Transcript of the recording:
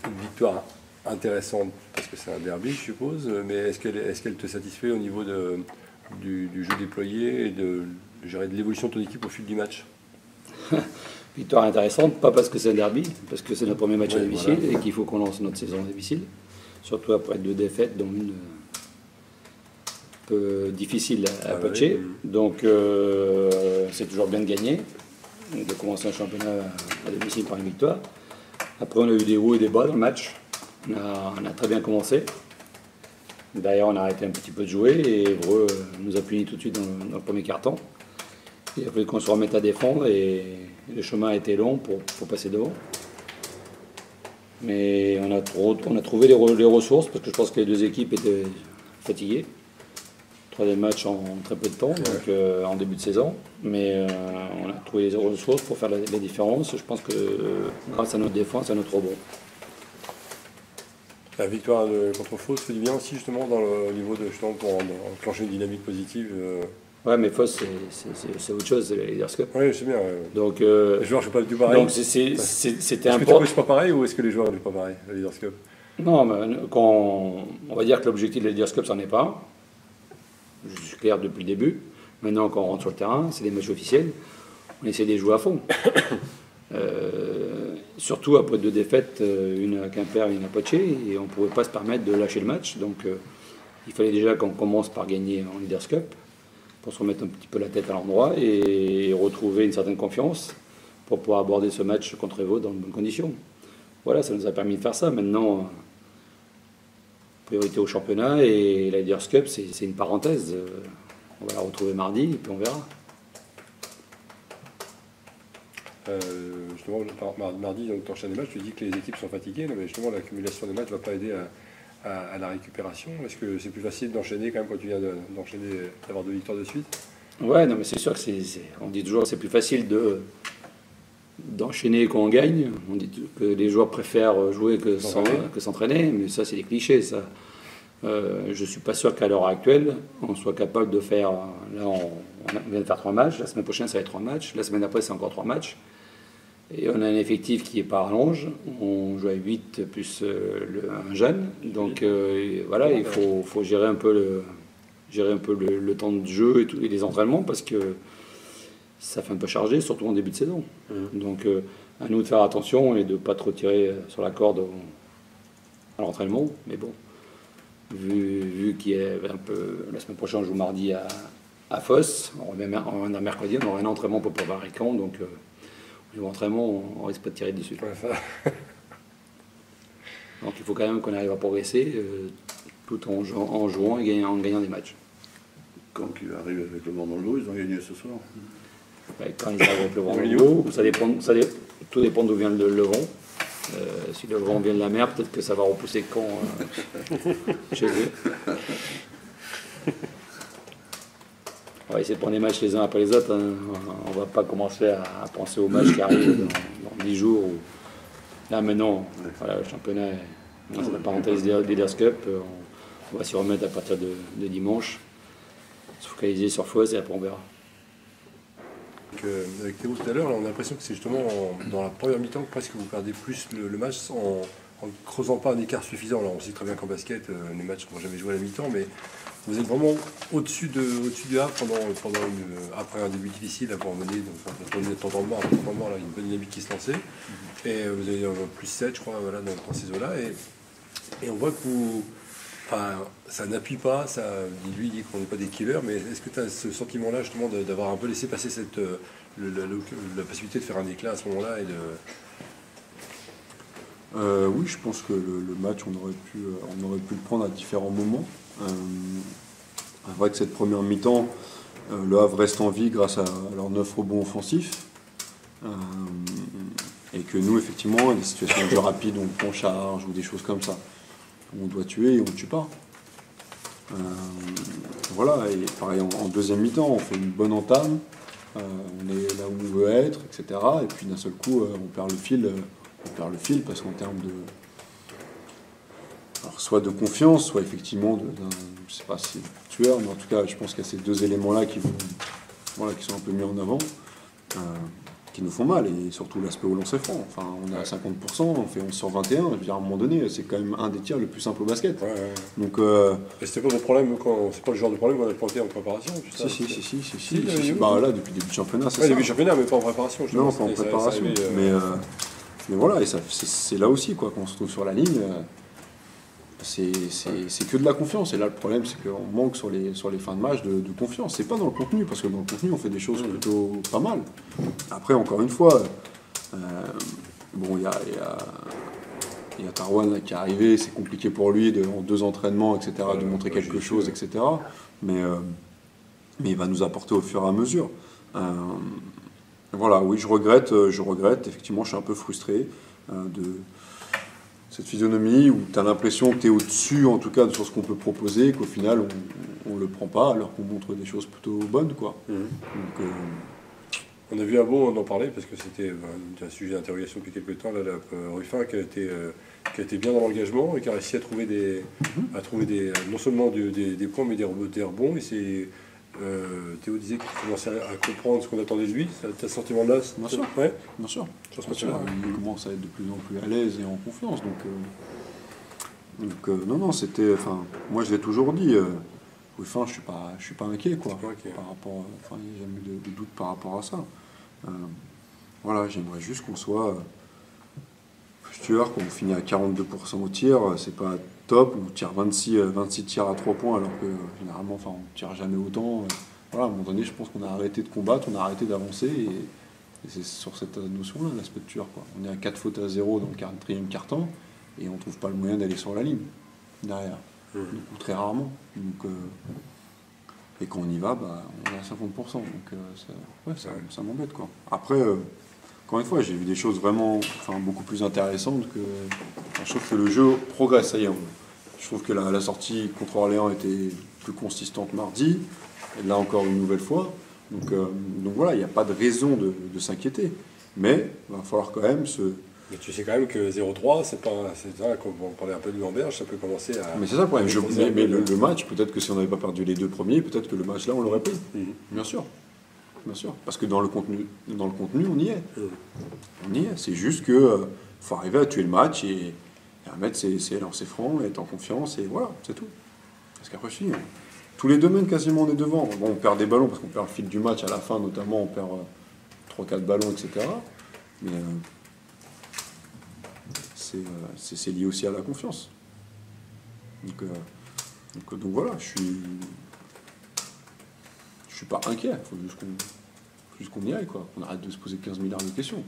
Une victoire intéressante parce que c'est un derby, je suppose, mais est-ce qu'elle te satisfait au niveau du jeu déployé et de l'évolution de ton équipe au fil du match? Victoire intéressante, pas parce que c'est un derby, parce que c'est notre premier match à Ouais, domicile voilà. et qu'il faut qu'on lance notre saison à domicile. Surtout après 2 défaites, dont une peu difficile à patcher. Ouais. Donc c'est toujours bien de gagner, de commencer un championnat à domicile par une victoire. Après on a eu des hauts et des bas dans le match. On a très bien commencé. D'ailleurs on a arrêté un petit peu de jouer et Évreux nous a punis tout de suite dans le premier quart-temps. Il a fallu qu'on se remette à défendre et le chemin a été long pour passer devant. Mais on a trouvé les ressources parce que je pense que les deux équipes étaient fatiguées. 3e match en très peu de temps, donc en début de saison. Mais on a trouvé les ressources pour faire la différence. Je pense que grâce à notre défense, à notre rebond. La victoire contre Fos fait du bien aussi justement au niveau de justement pour enclencher une dynamique positive. Ouais, mais Fos, c'est autre chose, c'est la Leaders Cup. Oui, c'est bien. Donc, Les joueurs ne jouent pas du pareil. donc c'était Est-ce que tu important. coaches pas pareil ou est-ce que les joueurs ne jouent pas pareil, la Leaders Cup? Non, mais on va dire que l'objectif de la Leaders Cup, c'en est pas un. Je suis clair depuis le début. Maintenant, quand on rentre sur le terrain, c'est des matchs officiels. On essaie de les jouer à fond. Surtout après 2 défaites, une à Quimper et une à Poitiers, et on ne pouvait pas se permettre de lâcher le match. Donc il fallait déjà qu'on commence par gagner en Leaders Cup pour se remettre un petit peu la tête à l'endroit et retrouver une certaine confiance pour pouvoir aborder ce match contre Evo dans de bonnes conditions. Voilà, ça nous a permis de faire ça. Maintenant, priorité au championnat et la Leaders Cup, c'est une parenthèse. On va la retrouver mardi et puis on verra. Justement, mardi, donc tu enchaînes les matchs, tu dis que les équipes sont fatiguées, mais justement l'accumulation des matchs ne va pas aider à la récupération. Est-ce que c'est plus facile d'enchaîner quand même quand tu viens d'enchaîner, d'avoir 2 victoires de suite? Ouais, non, mais c'est sûr que on dit toujours que c'est plus facile d'enchaîner quand on gagne. On dit que les joueurs préfèrent jouer que s'entraîner, mais ça, c'est des clichés, ça. Je ne suis pas sûr qu'à l'heure actuelle, on soit capable de faire. Là, on vient de faire 3 matchs. La semaine prochaine, ça va être 3 matchs. La semaine d'après, c'est encore 3 matchs. Et on a un effectif qui est par rallonge. On joue à 8 plus un jeune. Donc voilà, il faut gérer un peu le temps de jeu et les entraînements parce que ça fait un peu chargé, surtout en début de saison. Donc à nous de faire attention et de ne pas trop tirer sur la corde à l'entraînement. Mais bon. Vu qu'il y a un peu. La semaine prochaine, on joue mardi à Fos. On revient mercredi, on aura un entraînement pour préparer Caen. Donc, au niveau entraînement, on risque pas de tirer dessus. Donc, il faut quand même qu'on arrive à progresser tout en jouant et en gagnant des matchs. Quand ils arrivent avec le vent dans le dos, ils ont gagné ce soir. Quand ils arrivent avec le vent dans le dos, tout dépend d'où vient le vent. Si le vent vient de la mer, peut-être que ça va repousser Caen chez eux. On va essayer de prendre les matchs les uns après les autres. Hein. On va pas commencer à penser aux matchs qui arrivent dans 10 jours. Là maintenant, voilà, le championnat est dans la parenthèse des Leaders Cup. On va s'y remettre à partir de dimanche. Se focaliser sur Fos et après on verra. Avec Théo tout à l'heure, on a l'impression que c'est justement dans la première mi-temps que presque vous perdez plus le match en ne creusant pas un écart suffisant. Alors on sait très bien qu'en basket, les matchs n'ont jamais joué à la mi-temps, mais vous êtes vraiment au-dessus du A après un début difficile, avant mener, donc temps là, une bonne dynamique qui se lançait. Et vous avez plus 7, je crois, voilà, dans ces eaux-là. Et on voit que ça n'appuie pas, lui dit qu'on n'est pas des killers, mais est-ce que tu as ce sentiment-là justement d'avoir un peu laissé passer la possibilité de faire un éclat à ce moment-là Oui, je pense que le match, on aurait pu le prendre à différents moments. C'est vrai que cette première mi-temps, le Havre reste en vie grâce à leurs 9 rebonds offensifs. Et que nous, effectivement, il y a des situations de jeu rapide, on charge ou des choses comme ça. On doit tuer et on ne tue pas. Voilà, et pareil en deuxième mi-temps, on fait une bonne entame, on est là où on veut être, etc. Et puis d'un seul coup, on perd le fil parce qu'en termes de... Alors soit de confiance, soit effectivement je sais pas si tueur, mais en tout cas, je pense qu'il y a ces deux éléments-là qui sont un peu mis en avant, qui nous font mal, et surtout l'aspect au lancer franc. Enfin, on est à 50%, on fait 11 sur 21, je veux dire, à un moment donné, c'est quand même un des tirs le plus simple au basket. Donc, et c'était pas le problème c'est pas le genre de problème qu'on a planté en préparation, ça, si. Bah là, depuis le début du championnat, c'est ça. Début du championnat, mais pas en préparation. Non, pas en préparation. Mais voilà, et c'est là aussi, quoi, qu'on se trouve sur la ligne. C'est que de la confiance. Et là, le problème, c'est qu'on manque sur les fins de match de confiance. C'est pas dans le contenu, parce que dans le contenu, on fait des choses plutôt pas mal. Après, encore une fois, bon, il y a Tarwan là, qui est arrivé, c'est compliqué pour lui, en 2 entraînements, etc., de montrer quelque chose, etc. Mais il va nous apporter au fur et à mesure. Voilà, oui, je regrette, effectivement, je suis un peu frustré de cette physionomie où tu as l'impression que tu es au-dessus, en tout cas, sur ce qu'on peut proposer, qu'au final, on ne le prend pas, alors qu'on montre des choses plutôt bonnes, quoi. Donc, on a vu un bon, on en parlait, parce que c'était un sujet d'interrogation depuis quelques temps, là, Ruffin, qui a été bien dans l'engagement et qui a réussi à trouver non seulement des points, mais des rebonds, et c'est... Théo disait qu'il commençait à comprendre ce qu'on attendait de lui. T'as ce sentiment-là? Bien sûr. Ouais. Bien sûr. Sur ce match-là. Il commence à être de plus en plus à l'aise et en confiance. Donc non, c'était. Enfin, moi, je l'ai toujours dit. Ruffin, je suis pas inquiet, quoi. Par rapport. Enfin, il n'y a jamais eu de doute par rapport à ça. Voilà, j'aimerais juste qu'on soit tueur, qu'on finit à 42% au tir. C'est pas top, on tire 26 tirs à 3 points, alors que généralement, enfin, on ne tire jamais autant. Voilà, à un moment donné, je pense qu'on a arrêté de combattre, on a arrêté d'avancer, et c'est sur cette notion-là, l'aspect de tueur, quoi. On est à 4 fautes à 0 dans le 4e quart-temps, et on ne trouve pas le moyen d'aller sur la ligne, derrière. Ou très rarement. Donc, et quand on y va, bah, on est à 50%. Donc ça m'embête, quoi. Après, encore une fois, j'ai vu des choses vraiment beaucoup plus intéressantes que... Je trouve que le jeu progresse, ça y est. Je trouve que la sortie contre Orléans était plus consistante mardi, et là encore une nouvelle fois. Donc voilà, il n'y a pas de raison de s'inquiéter. Mais il va falloir quand même se... Mais tu sais quand même que 0-3, c'est ça, quand on parlait un peu de Lamberge, ça peut commencer à... Mais c'est ça le problème. Mais le match, peut-être que si on n'avait pas perdu les 2 premiers, peut-être que le match là, on l'aurait pris. Bien sûr. Bien sûr. Parce que dans le contenu, on y est. On y est. C'est juste que faut arriver à tuer le match et à mettre ses lancers francs, être en confiance, et voilà, c'est tout. Parce qu'après, je suis... Tous les domaines, quasiment, on est devant. Bon, on perd des ballons parce qu'on perd le fil du match à la fin, notamment, on perd 3-4 ballons, etc. Mais c'est lié aussi à la confiance. Donc voilà, je suis pas inquiet. Il faut juste qu'on y aille, quoi. On arrête de se poser 15 milliards de questions.